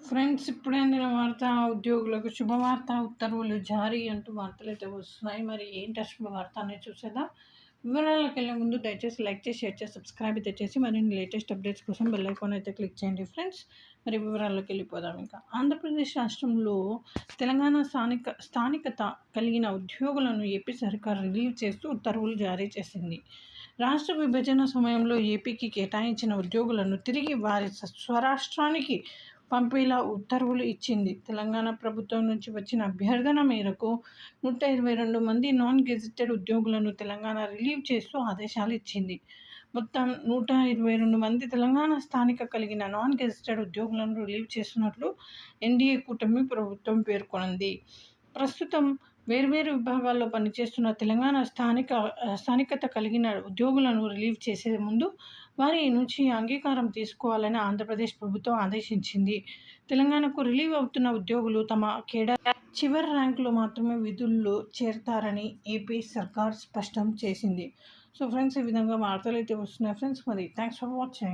Friends, ఇప్పుడే అందిన వార్త. ఉద్యోగులకు శుభవార్త, ఉత్తర్వులు జారీ అంటూ వార్తలైతే వస్తున్నాయి. మరి ఏంటి ఆ శుభవార్త అనేది చూసేద్దాం. వివరాల్లోకి వెళ్ళే ముందు దయచేసి లైక్ చేసి, షేర్ చేసి, సబ్స్క్రైబ్ అయితే చేసి మరిన్ని లేటెస్ట్ అప్డేట్స్ కోసం బెల్ ఐకాన్ అయితే క్లిక్ చేయండి ఫ్రెండ్స్. మరి వివరాల్లోకి వెళ్ళిపోదాం. ఇంకా ఆంధ్రప్రదేశ్ రాష్ట్రంలో తెలంగాణ స్థానికత కలిగిన ఉద్యోగులను ఏపీ సర్కార్ రిలీవ్ చేస్తూ ఉత్తర్వులు జారీ చేసింది. రాష్ట్ర విభజన సమయంలో ఏపీకి కేటాయించిన ఉద్యోగులను తిరిగి వారి స్వరాష్ట్రానికి పంపేలా ఉత్తర్వులు ఇచ్చింది. తెలంగాణ ప్రభుత్వం నుంచి వచ్చిన అభ్యర్థన మేరకు 122 మంది నాన్ గెజిటెడ్ ఉద్యోగులను తెలంగాణ రిలీవ్ చేస్తూ ఆదేశాలు ఇచ్చింది. మొత్తం 122 మంది తెలంగాణ స్థానిక కలిగిన నాన్ గెజిటెడ్ ఉద్యోగులను రిలీవ్ చేస్తున్నట్లు ఎన్డీఏ కూటమి ప్రభుత్వం పేర్కొంది. ప్రస్తుతం వేర్వేరు విభాగాల్లో పనిచేస్తున్న తెలంగాణ స్థానికత కలిగిన ఉద్యోగులను రిలీవ్ చేసే ముందు వారి నుంచి అంగీకారం తీసుకోవాలని ఆంధ్రప్రదేశ్ ప్రభుత్వం ఆదేశించింది. తెలంగాణకు రిలీవ్ అవుతున్న ఉద్యోగులు తమ కేడర్ చివరి ర్యాంకులో మాత్రమే విధుల్లో చేరతారని ఏపీ సర్కార్ స్పష్టం చేసింది. సో ఫ్రెండ్స్, ఈ విధంగా వార్తలు అయితే వస్తున్నాయి ఫ్రెండ్స్. మరి థ్యాంక్స్ ఫర్ వాచింగ్.